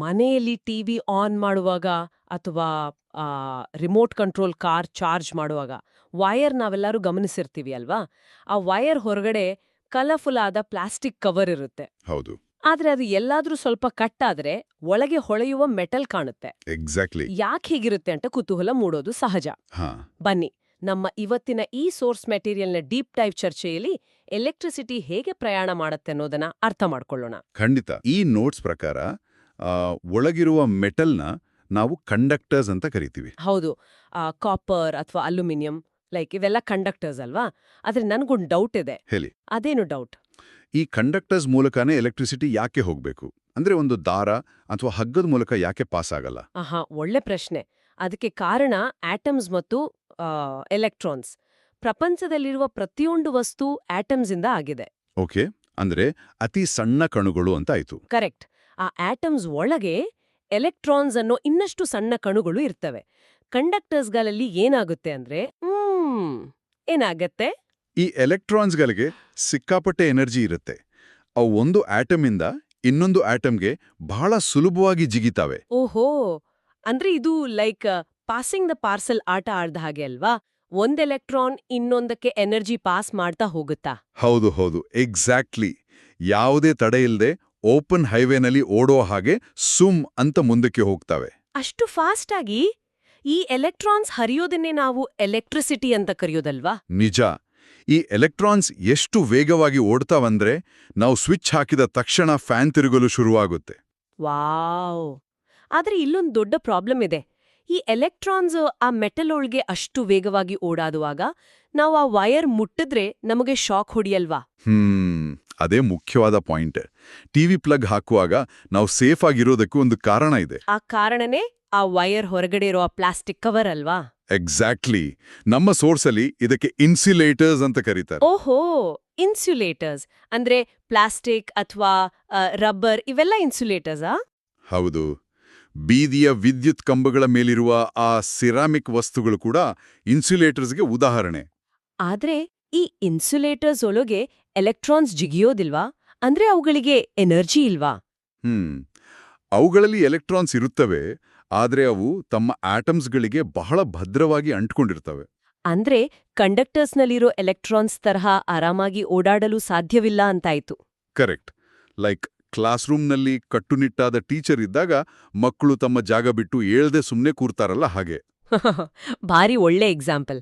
ಮನೆಯಲ್ಲಿ TV on ಮಾಡುವಾಗ ಅಥವಾ ರಿಮೋಟ್ ಕಂಟ್ರೋಲ್ ಕಾರ್ ಚಾರ್ಜ್ ಮಾಡುವಾಗ ವೈರ್ ನಾವೆಲ್ಲರೂ ಗಮನಿಸಿರ್ತೀವಿ ಅಲ್ವಾ? ಆ ವೈರ್ ಹೊರಗಡೆ ಕಲರ್ಫುಲ್ ಆದ ಪ್ಲಾಸ್ಟಿಕ್ ಕವರ್ ಇರುತ್ತೆ. ಹೌದು, ಆದ್ರೆ ಅದು ಎಲ್ಲಾದ್ರೂ ಸ್ವಲ್ಪ ಕಟ್ಟಾದ್ರೆ ಒಳಗೆ ಹೊಳೆಯುವ ಮೆಟಲ್ ಕಾಣುತ್ತೆ. ಎಕ್ಸಾಕ್ಟ್ಲಿ. ಯಾಕೆ ಹೀಗಿರುತ್ತೆ ಅಂತ ಕುತೂಹಲ ಮೂಡೋದು ಸಹಜ. ಹಾ, ಬನ್ನಿ, ನಮ್ಮ ಇವತ್ತಿನ ಈ ಸೋರ್ಸ್ ಮೆಟೀರಿಯಲ್ನ ಡೀಪ್ ಡೈವ್ ಚರ್ಚೆಯಲ್ಲಿ ಎಲೆಕ್ಟ್ರಿಸಿಟಿ ಹೇಗೆ ಪ್ರಯಾಣ ಮಾಡುತ್ತೆ ಅನ್ನೋದನ್ನ ಅರ್ಥ ಮಾಡ್ಕೊಳ್ಳೋಣ. ಖಂಡಿತ. ಈ ನೋಟ್ಸ್ ಪ್ರಕಾರ ಒಳಗಿರುವ ಮೆಟಲ್ನ ನಾವು ಕಂಡಕ್ಟರ್ಸ್ ಅಂತ ಕರಿತೀವಿ. ಹೌದು, ಕಾಪರ್ ಅಥವಾ ಅಲ್ಯೂಮಿನಿಯಂ ಇವೆಲ್ಲ ಕಂಡಕ್ಟರ್ಸ್ ಅಲ್ವಾ? ಆದ್ರೆ ನನ್ಗೊಂದು ಡೌಟ್ ಇದೆ. ಹೇಳಿ. ಅದೇನು ಡೌಟ್? ಈ ಕಂಡಕ್ಟರ್ಸ್ ಮೂಲಕನೇ ಎಲೆಕ್ಟ್ರಿಸಿಟಿ ಯಾಕೆ ಹೋಗ್ಬೇಕು? ಅಂದ್ರೆ ಒಂದು ದಾರ ಅಥವಾ ಹಗ್ಗದ ಮೂಲಕ ಯಾಕೆ ಪಾಸ್ ಆಗಲ್ಲ? ಒಳ್ಳೆ ಪ್ರಶ್ನೆ. ಅದಕ್ಕೆ ಕಾರಣ ಆಟಮ್ಸ್ ಮತ್ತು ಎಲೆಕ್ಟ್ರಾನ್ಸ್. ಪ್ರಪಂಚದಲ್ಲಿರುವ ಪ್ರತಿಯೊಂದು ವಸ್ತು ಆಟಮ್ಸ್ ಇಂದ ಆಗಿದೆ. ಓಕೆ, ಅಂದ್ರೆ ಅತಿ ಸಣ್ಣ ಕಣುಗಳು ಅಂತ ಆಯ್ತು. ಕರೆಕ್ಟ್. ಆ ಆಟಮ್ಸ್ ಒಳಗೆ ಎಲೆಕ್ಟ್ರಾನ್ಸ್ ಅನ್ನೋ ಇನ್ನಷ್ಟು ಸಣ್ಣ ಕಣುಗಳು ಇರ್ತವೆ. ಕಂಡಕ್ಟರ್ಸ್ಗಳಲ್ಲಿ ಏನಾಗುತ್ತೆ ಅಂದ್ರೆ ಏನಾಗತ್ತೆ? ಈ ಎಲೆಕ್ಟ್ರಾನ್ಸ್ಗಳಿಗೆ ಸಿಕ್ಕಾಪಟ್ಟೆ ಎನರ್ಜಿ ಇರುತ್ತೆ. ಅವು ಒಂದು ಆಟಮಿಂದ ಇನ್ನೊಂದು ಆಟಮ್ಗೆ ಬಹಳ ಸುಲಭವಾಗಿ ಜಿಗಿತಾವೆ. ಓಹೋ, ಅಂದ್ರೆ ಇದು ಪಾಸಿಂಗ್ ದ ಪಾರ್ಸಲ್ ಆಟ ಆಡ್ದ ಹಾಗೆ ಅಲ್ವಾ? ಒಂದ್ ಎಲೆಕ್ಟ್ರಾನ್ ಇನ್ನೊಂದಕ್ಕೆ ಎನರ್ಜಿ ಪಾಸ್ ಮಾಡ್ತಾ ಹೋಗುತ್ತಾ? ಹೌದು ಹೌದು, ಎಕ್ಸಾಕ್ಟ್ಲಿ. ಯಾವುದೇ ತಡೆ ಇಲ್ಲದೆ ಓಪನ್ ಹೈವೇನಲ್ಲಿ ಓಡೋ ಹಾಗೆ ಸುಮ್ ಅಂತ ಮುಂದಕ್ಕೆ ಹೋಗ್ತವೆ. ಅಷ್ಟು ಫಾಸ್ಟ್ ಆಗಿ? ಈ ಎಲೆಕ್ಟ್ರಾನ್ಸ್ ಹರಿಯೋದನ್ನೇ ನಾವು ಎಲೆಕ್ಟ್ರಿಸಿಟಿ ಅಂತ ಕರೆಯೋದಲ್ವಾ? ನಿಜ. ಈ ಎಲೆಕ್ಟ್ರಾನ್ಸ್ ಎಷ್ಟು ವೇಗವಾಗಿ ಓಡ್ತಾವಂದ್ರೆ ನಾವು ಸ್ವಿಚ್ ಹಾಕಿದ ತಕ್ಷಣ ಫ್ಯಾನ್ ತಿರುಗಲು ಶುರುವಾಗುತ್ತೆ. ವಾವ್! ಆದ್ರೆ ಇಲ್ಲೊಂದು ದೊಡ್ಡ ಪ್ರಾಬ್ಲಮ್ ಇದೆ. ಈ ಎಲೆಕ್ಟ್ರಾನ್ಸ್ ಆ ಮೆಟಲ್ ಒಳಗೆ ಅಷ್ಟು ವೇಗವಾಗಿ ಓಡಾಡುವಾಗ ನಾವು ಆ ವೈರ್ ಮುಟ್ಟಿದ್ರೆ ನಮಗೆ ಶಾಕ್ ಹೊಡಿಯಲ್ವಾ? ಅದೇ ಮುಖ್ಯವಾದ ಪಾಯಿಂಟ್. ಟಿವಿ ಪ್ಲಗ್ ಹಾಕುವಾಗ ನಾವು ಸೇಫ್ ಆಗಿರೋದಕ್ಕೂ ಒಂದು ಕಾರಣ ಇದೆ. ಆ ಕಾರಣನೇ ಆ ವೈರ್ ಹೊರಗಡೆ ಇರೋ ಪ್ಲಾಸ್ಟಿಕ್ ಕವರ್ ಅಲ್ವಾ? ಎಕ್ಸಾಕ್ಟ್ಲಿ. ನಮ್ಮ ಸೋರ್ಸಲ್ಲಿ ಇದಕ್ಕೆ ಇನ್ಸುಲೇಟರ್ಸ್ ಅಂತ ಕರೀತಾರೆ. ಓಹೋ, ಇನ್ಸುಲೇಟರ್ಸ್ ಅಂದ್ರೆ ಪ್ಲಾಸ್ಟಿಕ್ ಅಥವಾ ರಬ್ಬರ್ ಇವೆಲ್ಲ ಇನ್ಸುಲೇಟರ್ಸಾ? ಹೌದು. ಬೀದಿಯ ವಿದ್ಯುತ್ ಕಂಬಗಳ ಮೇಲಿರುವ ಆ ಸಿರಾಮಿಕ್ ವಸ್ತುಗಳು ಕೂಡ ಇನ್ಸುಲೇಟರ್ಸ್ಗೆ ಉದಾಹರಣೆ. ಆದ್ರೆ ಈ ಇನ್ಸುಲೇಟರ್ಸ್ ಒಳಗೆ ಎಲೆಕ್ಟ್ರಾನ್ಸ್ ಜಿಗಿಯೋದಿಲ್ವಾ? ಅಂದ್ರೆ ಅವುಗಳಿಗೆ ಎನರ್ಜಿ ಇಲ್ವಾ? ಅವುಗಳಲ್ಲಿ ಎಲೆಕ್ಟ್ರಾನ್ಸ್ ಇರುತ್ತವೆ, ಆದ್ರೆ ಅವು ತಮ್ಮ ಆಟಮ್ಸ್ಗಳಿಗೆ ಬಹಳ ಭದ್ರವಾಗಿ ಅಂಟ್ಕೊಂಡಿರ್ತವೆ. ಅಂದ್ರೆ ಕಂಡಕ್ಟರ್ಸ್ನಲ್ಲಿರೋ ಎಲೆಕ್ಟ್ರಾನ್ಸ್ ತರಹ ಆರಾಮಾಗಿ ಓಡಾಡಲು ಸಾಧ್ಯವಿಲ್ಲ ಅಂತಾಯ್ತು. ಕರೆಕ್ಟ್. ಕ್ಲಾಸ್ ರೂಮ್ನಲ್ಲಿ ಕಟ್ಟುನಿಟ್ಟಾದ ಟೀಚರ್ ಇದ್ದಾಗ ಮಕ್ಕಳು ತಮ್ಮ ಜಾಗ ಬಿಟ್ಟು ಏಳ್ದೆ ಸುಮ್ನೆ ಕೂರ್ತಾರಲ್ಲ ಹಾಗೆ. ಭಾರಿ ಒಳ್ಳೆ ಎಕ್ಸಾಂಪಲ್.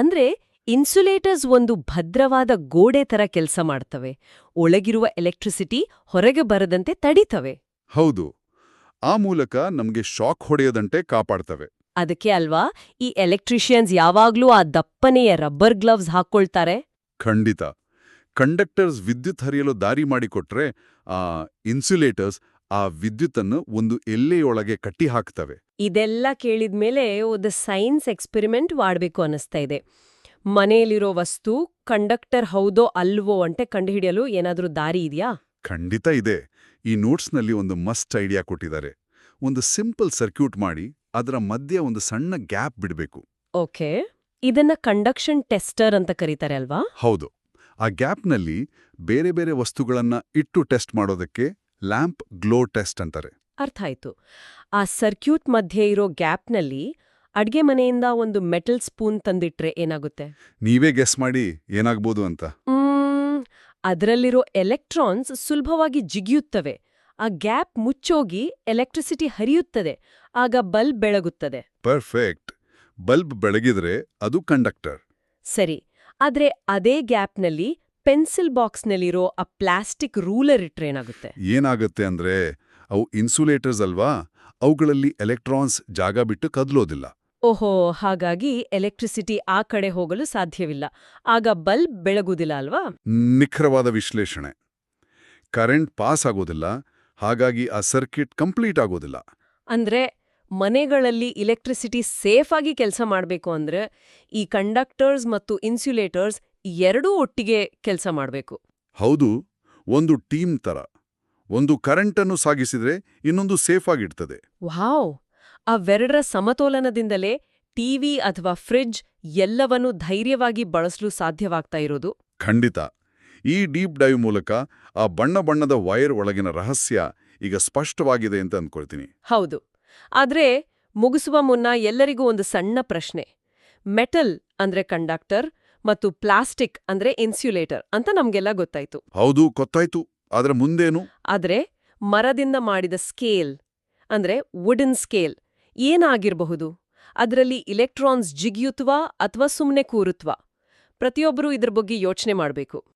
ಅಂದ್ರೆ ಇನ್ಸುಲೇಟರ್ಸ್ ಒಂದು ಭದ್ರವಾದ ಗೋಡೆ ತರ ಕೆಲಸ ಮಾಡ್ತವೆ. ಒಳಗಿರುವ ಎಲೆಕ್ಟ್ರಿಸಿಟಿ ಹೊರಗೆ ಬರದಂತೆ ತಡೀತವೆ. ಹೌದು. ಆ ಮೂಲಕ ನಮ್ಗೆ ಶಾಕ್ ಹೊಡೆಯದಂತೆ ಕಾಪಾಡ್ತವೆ. ಅದಕ್ಕೆ ಅಲ್ವಾ ಈ ಎಲೆಕ್ಟ್ರಿಷಿಯನ್ಸ್ ಯಾವಾಗ್ಲೂ ಆ ದಪ್ಪನೆಯ ರಬ್ಬರ್ ಗ್ಲವ್ಸ್ ಹಾಕ್ಕೊಳ್ತಾರೆ? ಖಂಡಿತ. ಕಂಡಕ್ಟರ್ಸ್ ವಿದ್ಯುತ್ ಹರಿಯಲು ದಾರಿ ಮಾಡಿಕೊಟ್ರೆ ಆ ಇನ್ಸುಲೇಟರ್ಸ್ ಆ ವಿದ್ಯುತ್ತನ್ನು ಒಂದು ಎಲ್ಲೆಯೊಳಗೆ ಕಟ್ಟಿ ಹಾಕ್ತವೆ. ಇದೆಲ್ಲ ಕೇಳಿದ್ಮೇಲೆ ಒಂದು ಸೈನ್ಸ್ ಎಕ್ಸ್ಪೆರಿಮೆಂಟ್ ಮಾಡ್ಬೇಕು ಅನ್ನಿಸ್ತಾ ಇದೆ. ಮನೆಯಲ್ಲಿರೋ ವಸ್ತು ಕಂಡಕ್ಟರ್ ಹೌದೋ ಅಲ್ವೋ ಅಂತ ಕಂಡುಹಿಡಿಯಲು ಏನಾದ್ರೂ ದಾರಿ ಇದೆಯಾ? ಖಂಡಿತ ಇದೆ. ಈ ನೋಟ್ಸ್ನಲ್ಲಿ ಒಂದು ಮಸ್ಟ್ ಐಡಿಯಾ ಕೊಟ್ಟಿದ್ದಾರೆ. ಒಂದು ಸಿಂಪಲ್ ಸರ್ಕ್ಯೂಟ್ ಮಾಡಿ ಅದರ ಮಧ್ಯೆ ಒಂದು ಸಣ್ಣ ಗ್ಯಾಪ್ ಬಿಡಬೇಕು. ಓಕೆ, ಇದನ್ನ ಕಂಡಕ್ಷನ್ ಟೆಸ್ಟರ್ ಅಂತ ಕರೀತಾರೆ ಅಲ್ವಾ? ಹೌದು. ಆ ಗ್ಯಾಪ್ನಲ್ಲಿ ಬೇರೆ ಬೇರೆ ವಸ್ತುಗಳನ್ನ ಇಟ್ಟು ಟೆಸ್ಟ್ ಮಾಡೋದಕ್ಕೆ ಲ್ಯಾಂಪ್ ಗ್ಲೋ ಟೆಸ್ಟ್ ಅಂತಾರೆ. ಅರ್ಥ ಆಯ್ತು. ಆ ಸರ್ಕ್ಯೂಟ್ ಮಧ್ಯೆ ಇರೋ ಗ್ಯಾಪ್ನಲ್ಲಿ ಅಡ್ಗೆ ಮನೆಯಿಂದ ಒಂದು ಮೆಟಲ್ ಸ್ಪೂನ್ ತಂದಿಟ್ರೆ ಏನಾಗುತ್ತೆ? ನೀವೇ ಗೆಸ್ ಮಾಡಿ ಏನಾಗ್ಬೋದು ಅಂತ. ಅದರಲ್ಲಿರೋ ಎಲೆಕ್ಟ್ರಾನ್ಸ್ ಸುಲಭವಾಗಿ ಜಿಗಿಯುತ್ತವೆ. ಆ ಗ್ಯಾಪ್ ಮುಚ್ಚೋಗಿ ಎಲೆಕ್ಟ್ರಿಸಿಟಿ ಹರಿಯುತ್ತದೆ. ಆಗ ಬಲ್ಬ್ ಬೆಳಗುತ್ತದೆ. ಪರ್ಫೆಕ್ಟ್. ಬಲ್ಬ್ ಬೆಳಗಿದ್ರೆ ಅದು ಕಂಡಕ್ಟರ್. ಸರಿ. ಆದ್ರೆ ಅದೇ ಗ್ಯಾಪ್ನಲ್ಲಿ ಪೆನ್ಸಿಲ್ ಬಾಕ್ಸ್ನಲ್ಲಿರೋ ಆ ಪ್ಲಾಸ್ಟಿಕ್ ರೂಲರ್ ಇಟ್ರೆ ಏನಾಗುತ್ತೆ? ಏನಾಗುತ್ತೆ ಅಂದ್ರೆ ಅವು ಇನ್ಸುಲೇಟರ್ಸ್ ಅಲ್ವಾ, ಅವುಗಳಲ್ಲಿ ಎಲೆಕ್ಟ್ರಾನ್ಸ್ ಜಾಗ ಬಿಟ್ಟು ಕದಲೋದಿಲ್ಲ. ಓಹೋ, ಹಾಗಾಗಿ ಎಲೆಕ್ಟ್ರಿಸಿಟಿ ಆ ಕಡೆ ಹೋಗಲು ಸಾಧ್ಯವಿಲ್ಲ. ಆಗ ಬಲ್ಬ್ ಬೆಳಗುದಿಲ್ಲ ಅಲ್ವಾ? ನಿಖರವಾದ ವಿಶ್ಲೇಷಣೆ. ಕರೆಂಟ್ ಪಾಸ್ ಆಗೋದಿಲ್ಲ, ಹಾಗಾಗಿ ಆ ಸರ್ಕ್ಯೂಟ್ ಕಂಪ್ಲೀಟ್ ಆಗೋದಿಲ್ಲ. ಅಂದ್ರೆ ಮನೆಗಳಲ್ಲಿ ಇಲೆಕ್ಟ್ರಿಸಿಟಿ ಸೇಫ್ ಆಗಿ ಕೆಲಸ ಮಾಡಬೇಕು ಅಂದ್ರೆ ಈ ಕಂಡಕ್ಟರ್ಸ್ ಮತ್ತು ಇನ್ಸುಲೇಟರ್ಸ್ ಎರಡೂ ಒಟ್ಟಿಗೆ ಕೆಲಸ ಮಾಡಬೇಕು. ಹೌದು. ಒಂದು ಟೀಮ್ ತರ. ಒಂದು ಕರೆಂಟನ್ನು ಸಾಗಿಸಿದ್ರೆ ಇನ್ನೊಂದು ಸೇಫ್ ಆಗಿಡ್ತದೆ. ವಾವ್! ಅವೆರಡರ ಸಮತೋಲನದಿಂದಲೇ ಟಿವಿ ಅಥವಾ ಫ್ರಿಡ್ಜ್ ಎಲ್ಲವನ್ನೂ ಧೈರ್ಯವಾಗಿ ಬಳಸಲು ಸಾಧ್ಯವಾಗ್ತಾ ಇರೋದು. ಖಂಡಿತ. ಈ ಡೀಪ್ ಡೈವ್ ಮೂಲಕ ಆ ಬಣ್ಣ ಬಣ್ಣದ ವೈರ್ ಒಳಗಿನ ರಹಸ್ಯ ಈಗ ಸ್ಪಷ್ಟವಾಗಿದೆ ಅಂತ ಅಂದ್ಕೊಳ್ತೀನಿ. ಹೌದು. ಆದ್ರೆ ಮುಗಿಸುವ ಮುನ್ನ ಎಲ್ಲರಿಗೂ ಒಂದು ಸಣ್ಣ ಪ್ರಶ್ನೆ. ಮೆಟಲ್ ಅಂದ್ರೆ ಕಂಡಕ್ಟರ್ ಮತ್ತು ಪ್ಲಾಸ್ಟಿಕ್ ಅಂದ್ರೆ ಇನ್ಸ್ಯುಲೇಟರ್ ಅಂತ ನಮ್ಗೆಲ್ಲ ಗೊತ್ತಾಯ್ತು. ಹೌದು, ಗೊತ್ತಾಯ್ತು. ಆದ್ರೆ ಮುಂದೇನು? ಆದ್ರೆ ಮರದಿಂದ ಮಾಡಿದ ಸ್ಕೇಲ್ ಅಂದ್ರೆ ವುಡನ್ ಸ್ಕೇಲ್ ಏನಾಗಿರಬಹುದು? ಅದರಲ್ಲಿ ಇಲೆಕ್ಟ್ರಾನ್ಸ್ ಜಿಗಿಯುತ್ತವಾ ಅಥವಾ ಸುಮ್ನೆ ಕೂರುತ್ವಾ? ಪ್ರತಿಯೊಬ್ಬರೂ ಇದ್ರ ಬಗ್ಗೆ ಯೋಚನೆ ಮಾಡಬೇಕು.